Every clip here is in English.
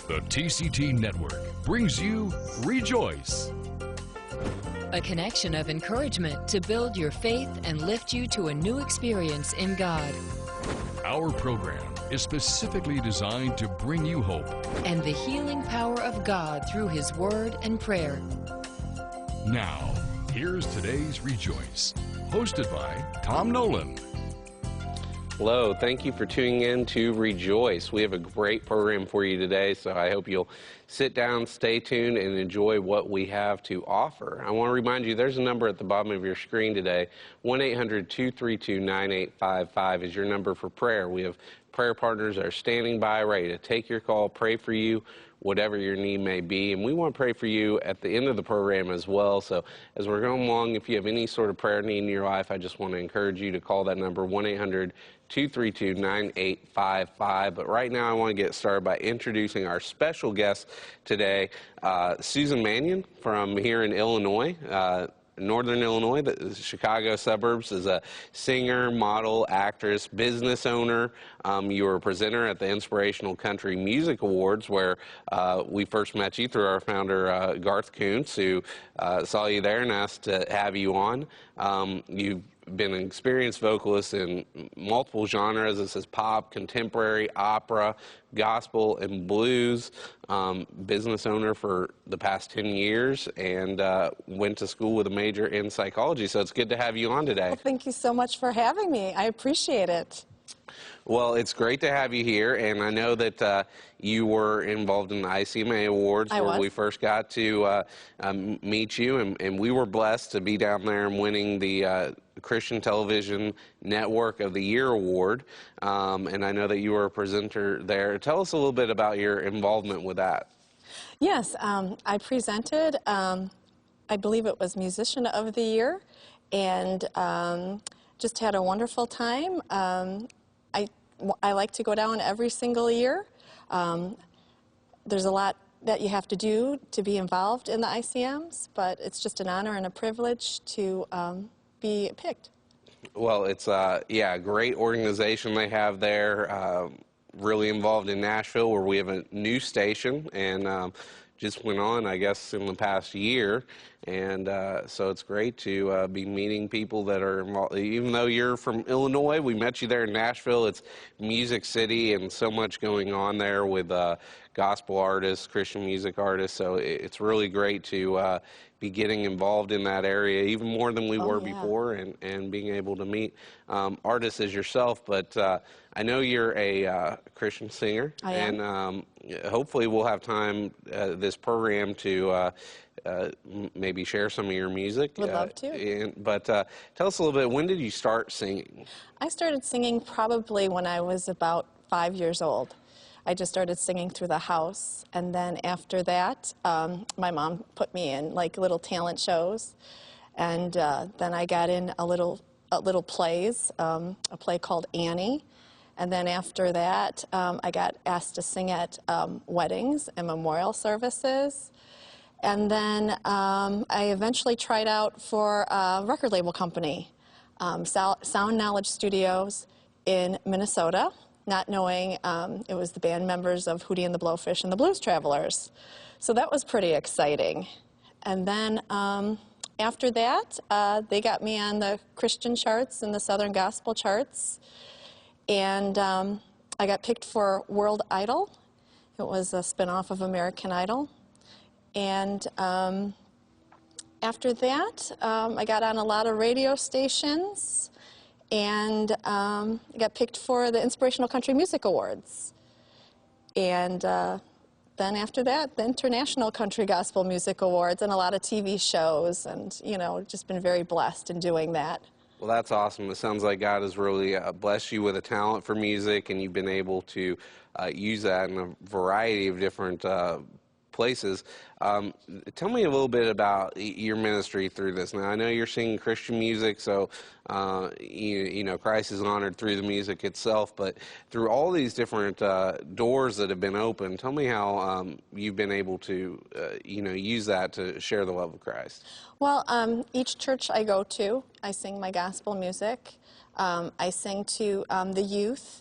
The TCT Network brings you Rejoice. A connection of encouragement to build your faith and lift you to a new experience in God. Our program is specifically designed to bring you hope And the healing power of God through His Word and prayer. Now, here's today's Rejoice, hosted by Tom Nolan. Hello, thank you for tuning in to Rejoice. We have a great program for you today, so I hope you'll sit down, stay tuned, and enjoy what we have to offer. I want to remind you there's a number at the bottom of your screen today. 1-800-232-9855 is your number for prayer. We have prayer partners that are standing by, ready to take your call, pray for you, whatever your need may be. And we want to pray for you at the end of the program as well. So as we're going along, if you have any sort of prayer need in your life, I just want to encourage you to call that number, 1-800-232-9855. But right now I want to get started by introducing our special guest today, Susan Manion from here in Illinois. Northern Illinois, the Chicago suburbs, is a singer, model, actress, business owner. You were a presenter at the Inspirational Country Music Awards, where we first met you through our founder, Garth Kuntz, who saw you there and asked to have you on. You've been an experienced vocalist in multiple genres. This is pop, contemporary, opera, gospel, and blues. Business owner for the past 10 years and went to school with a major in psychology. So it's good to have you on today. Well, thank you so much for having me. I appreciate it. Well, it's great to have you here, and I know that you were involved in the ICMA Awards where we first got to meet you, and we were blessed to be down there and winning the Christian Television Network of the Year Award, and I know that you were a presenter there. Tell us a little bit about your involvement with that. Yes, I presented, I believe it was Musician of the Year, and just had a wonderful time. I like to go down every single year. There's a lot that you have to do to be involved in the ICMs, but it's just an honor and a privilege to be picked. Well, it's yeah, a great organization they have there. Really involved in Nashville, where we have a new station, and just went on, I guess, in the past year. And so it's great to be meeting people that are involved. Even though you're from Illinois, we met you there in Nashville. It's Music City and so much going on there with gospel artists, Christian music artists. So it's really great to be getting involved in that area, even more than we were before, and being able to meet artists as yourself. But I know you're a Christian singer. I am. And hopefully we'll have time this program to maybe share some of your music. Would love to. But tell us a little bit, when did you start singing? I started singing probably when I was about 5 years old. I just started singing through the house, and then after that, my mom put me in like little talent shows, and then I got in a little plays, a play called Annie, and then after that, I got asked to sing at weddings and memorial services. And then I eventually tried out for a record label company, Sound Knowledge Studios in Minnesota, not knowing it was the band members of Hootie and the Blowfish and the Blues Travelers. So that was pretty exciting. And then after that, they got me on the Christian charts and the Southern Gospel charts. And I got picked for World Idol. It was a spinoff of American Idol. And after that, I got on a lot of radio stations, and got picked for the Inspirational Country Music Awards. And then after that, the International Country Gospel Music Awards, and a lot of TV shows, and, you know, just been very blessed in doing that. Well, that's awesome. It sounds like God has really blessed you with a talent for music, and you've been able to use that in a variety of different places. Tell me a little bit about your ministry through this. Now, I know you're singing Christian music, so you know, Christ is honored through the music itself, but through all these different doors that have been opened, tell me how you've been able to, you know, use that to share the love of Christ. Well, each church I go to, I sing my gospel music. I sing to the youth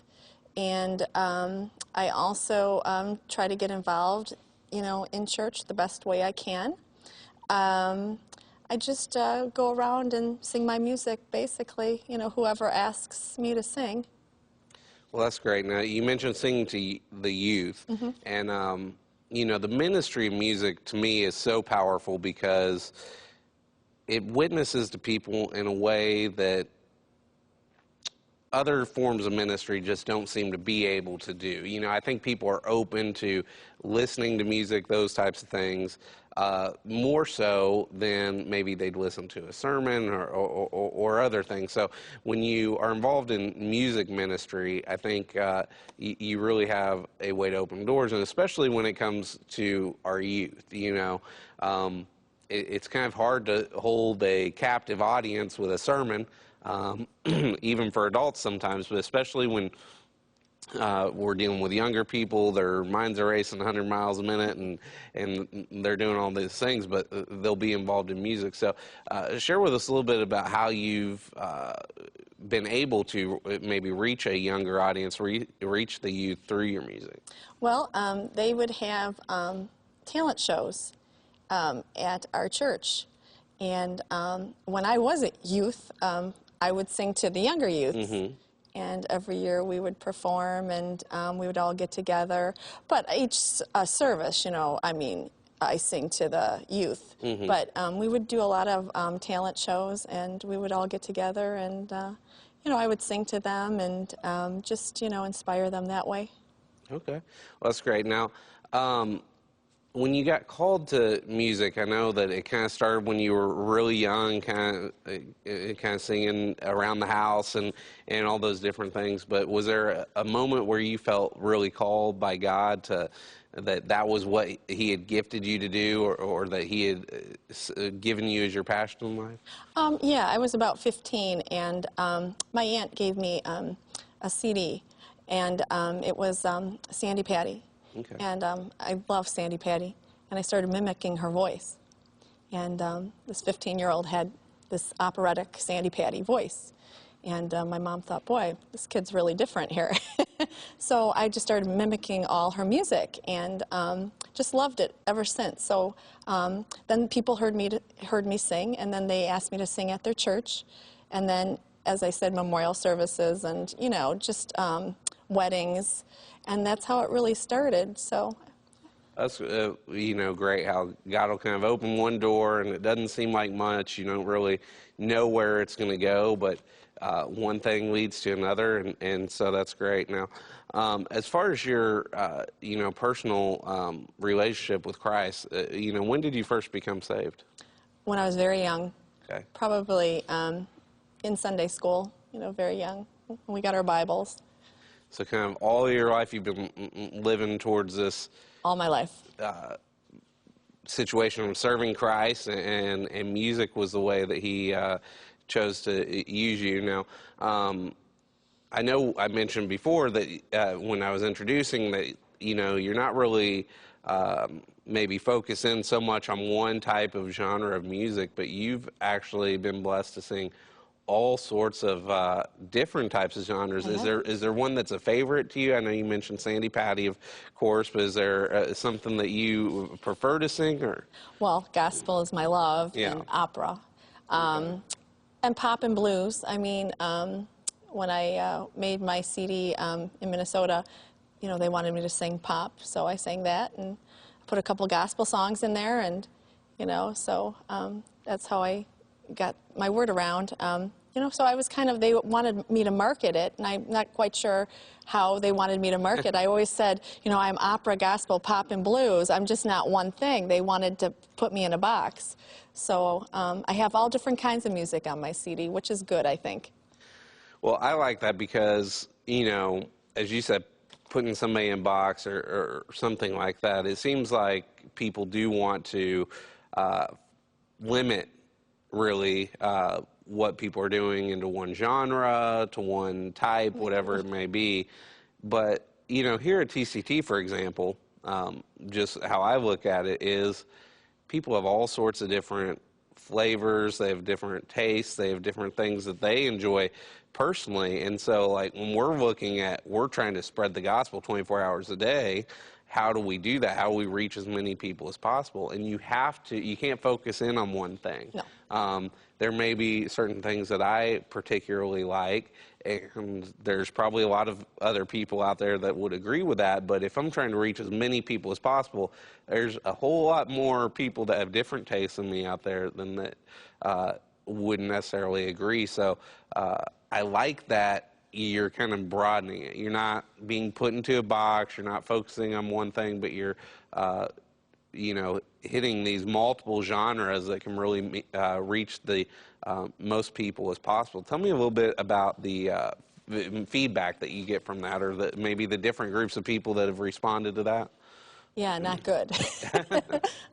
And I also try to get involved, in church the best way I can. I just go around and sing my music, basically, whoever asks me to sing. Well, that's great. Now, you mentioned singing to the youth, and, the ministry of music to me is so powerful because it witnesses to people in a way that other forms of ministry just don't seem to be able to do. I think people are open to listening to music, those types of things, more so than maybe they'd listen to a sermon or other things. So when you are involved in music ministry, I think you really have a way to open doors, and especially when it comes to our youth, it's kind of hard to hold a captive audience with a sermon. Even for adults sometimes, but especially when we're dealing with younger people, their minds are racing 100 miles a minute, and they're doing all these things, but they'll be involved in music. So share with us a little bit about how you've been able to maybe reach a younger audience, reach the youth through your music. Well, they would have talent shows at our church. And when I was a youth, I would sing to the younger youths. And every year we would perform, and we would all get together. But each service, I sing to the youth. But we would do a lot of talent shows, and we would all get together, and, I would sing to them and just, inspire them that way. Okay. Well, that's great. Now, when you got called to music, I know that it kind of started when you were really young, kind of singing around the house and all those different things. But was there a moment where you felt really called by God that was what He had gifted you to do, or that He had given you as your passion in life? Yeah, I was about 15, and my aunt gave me a CD, and it was Sandy Patty. Okay. And I love Sandy Patty, and I started mimicking her voice. And this 15-year-old had this operatic Sandy Patty voice. And my mom thought, boy, this kid's really different here. So I just started mimicking all her music, and just loved it ever since. So then people heard me sing, and then they asked me to sing at their church. And then, as I said, memorial services and, just weddings. And that's how it really started. So that's great how God will kind of open one door, and it doesn't seem like much. You don't really know where it's going to go, but one thing leads to another, and so that's great. Now, as far as your personal relationship with Christ, when did you first become saved? when I was very young. Okay. Probably in Sunday school, very young. We got our Bibles. So kind of all your life you've been living towards this All my life. situation of serving Christ, and music was the way that He chose to use you. Now, I know I mentioned before that when I was introducing that, you're not really maybe focus in so much on one type of genre of music, but you've actually been blessed to sing all sorts of different types of genres. Is there one that's a favorite to you? I know you mentioned Sandy Patty, of course, but is there something that you prefer to sing? Or? Well, gospel is my love, Yeah. and opera. And pop and blues. I mean, when I made my CD in Minnesota, they wanted me to sing pop, so I sang that and put a couple gospel songs in there, and, so that's how I got my word around. So I was they wanted me to market it, and I'm not quite sure how they wanted me to market. I always said, I'm opera, gospel, pop, and blues. I'm just not one thing. They wanted to put me in a box. So I have all different kinds of music on my CD, which is good, I think. Well, I like that because, as you said, putting somebody in a box or something like that, it seems like people do want to limit, really, what people are doing into one genre, to one type, whatever it may be. But, here at TCT, for example, just how I look at it is people have all sorts of different flavors, they have different tastes, they have different things that they enjoy personally. And so, like, when we're trying to spread the gospel 24 hours a day, how do we do that? How do we reach as many people as possible? And you can't focus in on one thing. No. There may be certain things that I particularly like, and there's probably a lot of other people out there that would agree with that. But if I'm trying to reach as many people as possible, there's a whole lot more people that have different tastes than me out there than that wouldn't necessarily agree. So I like that you're kind of broadening it. You're not being put into a box. You're not focusing on one thing, but you're hitting these multiple genres that can really reach the most people as possible. Tell me a little bit about the feedback that you get from that, or maybe the different groups of people that have responded to that. Yeah, not good.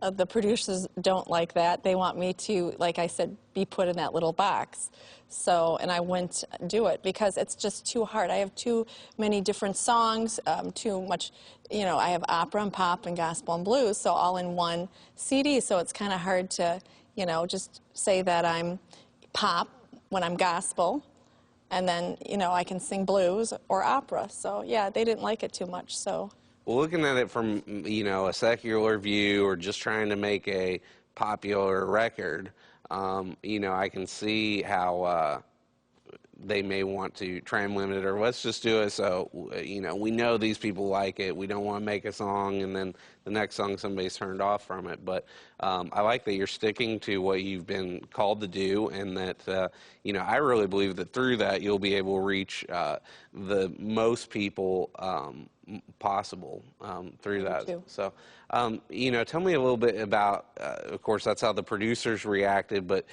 The producers don't like that. They want me to, like I said, be put in that little box. So, and I wouldn't do it because it's just too hard. I have too many different songs, too much, I have opera and pop and gospel and blues, so all in one CD. So it's kind of hard to, just say that I'm pop when I'm gospel, and then, I can sing blues or opera. So, yeah, they didn't like it too much, so. Well, looking at it from, a secular view or just trying to make a popular record, I can see how they may want to try and limit it, or let's just do it so, we know these people like it. We don't want to make a song and then the next song somebody's turned off from it. But I like that you're sticking to what you've been called to do, and that, I really believe that through that you'll be able to reach the most people possible through that. Too. So, tell me a little bit about, of course, that's how the producers reacted, but,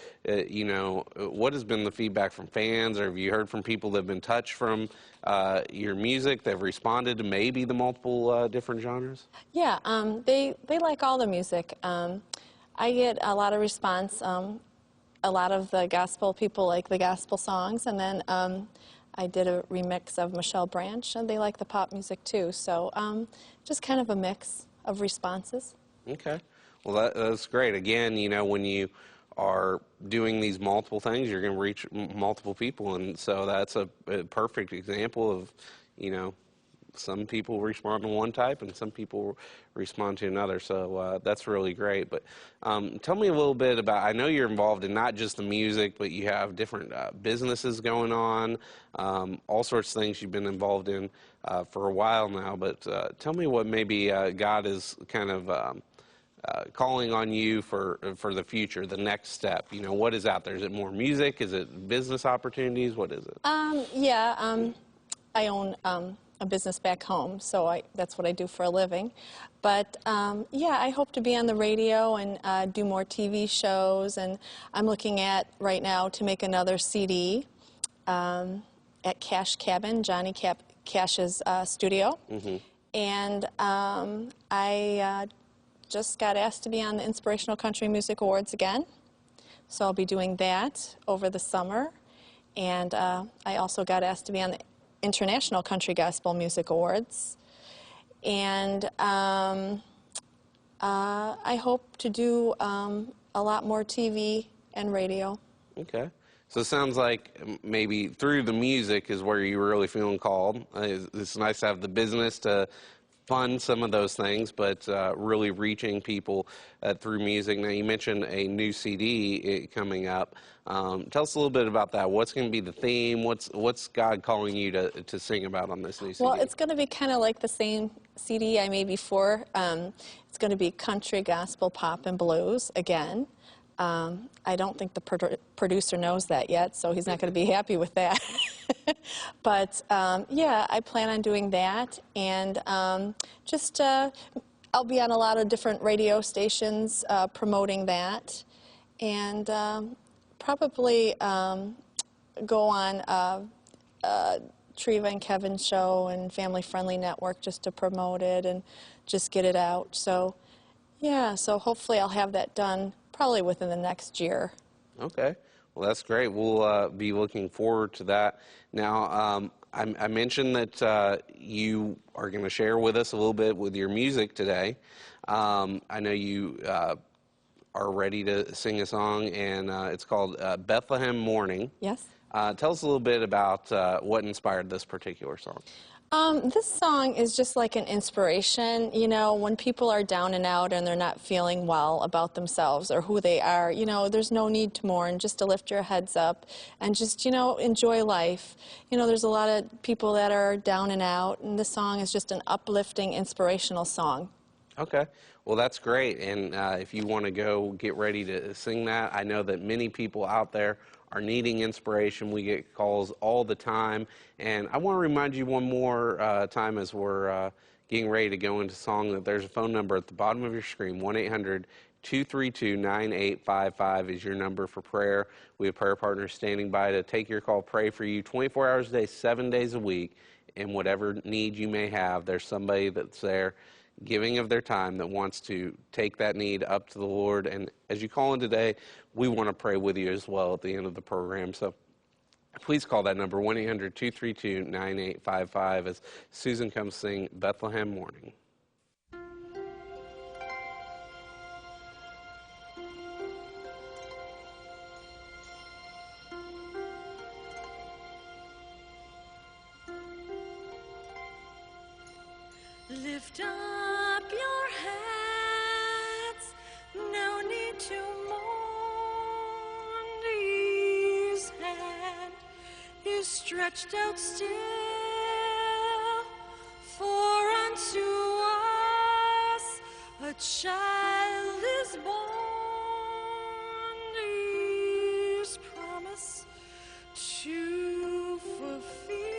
what has been the feedback from fans, or have you heard from people that have been touched from your music, that have responded to maybe the multiple different genres? Yeah, they like all the music. I get a lot of response. A lot of the gospel people like the gospel songs, and then I did a remix of Michelle Branch, and they like the pop music too. So just kind of a mix of responses. Okay. Well, that's great. Again, when you are doing these multiple things, you're going to reach multiple people. And so that's a perfect example of, some people respond to one type and some people respond to another. So that's really great. But tell me a little bit about, I know you're involved in not just the music, but you have different businesses going on, all sorts of things you've been involved in for a while now. But tell me what maybe God is kind of calling on you for the future, the next step. What is out there? Is it more music? Is it business opportunities? What is it? I own a business back home, so that's what I do for a living. But I hope to be on the radio and do more TV shows, and I'm looking at right now to make another CD at Cash Cabin, Johnny Cash's studio. Mm-hmm. And I just got asked to be on the Inspirational Country Music Awards again, so I'll be doing that over the summer. And I also got asked to be on the International Country Gospel Music Awards, and I hope to do a lot more TV and radio. Okay. So it sounds like maybe through the music is where you're really feeling called. It's nice to have the business to fund some of those things, but really reaching people through music. Now, you mentioned a new CD coming up. Tell us a little bit about that. What's going to be the theme? What's God calling you to sing about on this new CD? Well, it's going to be kind of like the same CD I made before. It's going to be country, gospel, pop, and blues again. I don't think the producer knows that yet, so he's not going to be happy with that. But, I plan on doing that, and I'll be on a lot of different radio stations promoting that, and probably go on Treva and Kevin's show and Family Friendly Network just to promote it and just get it out. So, so hopefully I'll have that done probably within the next year. Okay. Well, that's great. We'll be looking forward to that. Now, I mentioned that you are going to share with us a little bit with your music today. I know you are ready to sing a song, and it's called Bethlehem Morning. Yes. Tell us a little bit about what inspired this particular song. This song is just like an inspiration. You know, when people are down and out and they're not feeling well about themselves or who they are, you know, there's no need to mourn, just to lift your heads up and just, you know, enjoy life. You know, there's a lot of people that are down and out, and this song is just an uplifting, inspirational song. Okay, well, that's great. And if you want to go get ready to sing that, I know that many people out there are needing inspiration. We get calls all the time. And I want to remind you one more time as we're getting ready to go into song that there's a phone number at the bottom of your screen, 1-800-232-9855 is your number for prayer. We have prayer partners standing by to take your call, pray for you 24 hours a day, 7 days a week. And whatever need you may have, there's somebody that's there giving of their time that wants to take that need up to the Lord. And as you call in today, we want to pray with you as well at the end of the program. So please call that number, 1-800-232-9855, as Susan comes sing Bethlehem Morning. Lift up your heads, no need to mourn. His hand is stretched out still, for unto us a child is born. His promise to fulfill.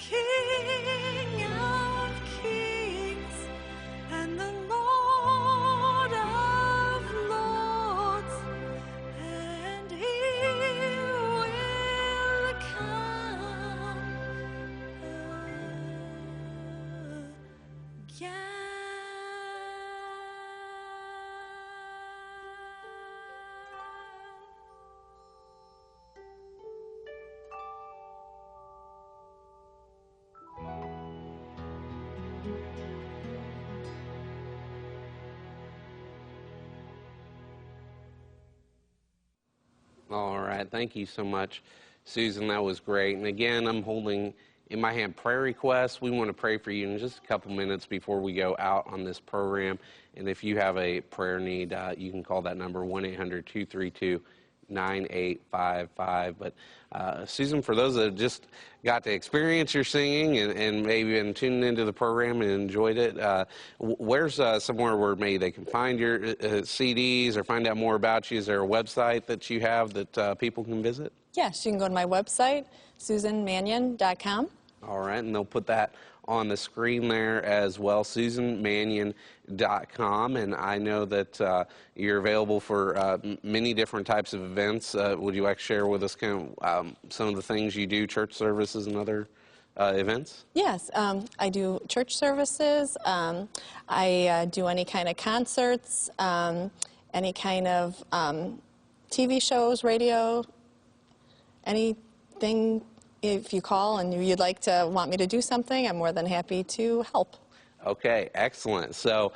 King of kings and the Lord of lords, and he will come again. All right, thank you so much, Susan. That was great. And again, I'm holding in my hand prayer requests. We want to pray for you in just a couple minutes before we go out on this program. And if you have a prayer need, you can call that number, 1-800-232-9855. But Susan, for those that have just got to experience your singing and maybe been tuning into the program and enjoyed it, where's somewhere where maybe they can find your CDs or find out more about you? Is there a website that you have that people can visit? Yes, you can go to my website, susanmanion.com. All right, and they'll put that on the screen there as well, susanmanion.com. And I know that you're available for many different types of events. Would you like to share with us kind of some of the things you do, church services and other events? Yes, I do church services. I do any kind of concerts, any kind of TV shows, radio, anything. If you call and you'd like to want me to do something, I'm more than happy to help. Okay, excellent. So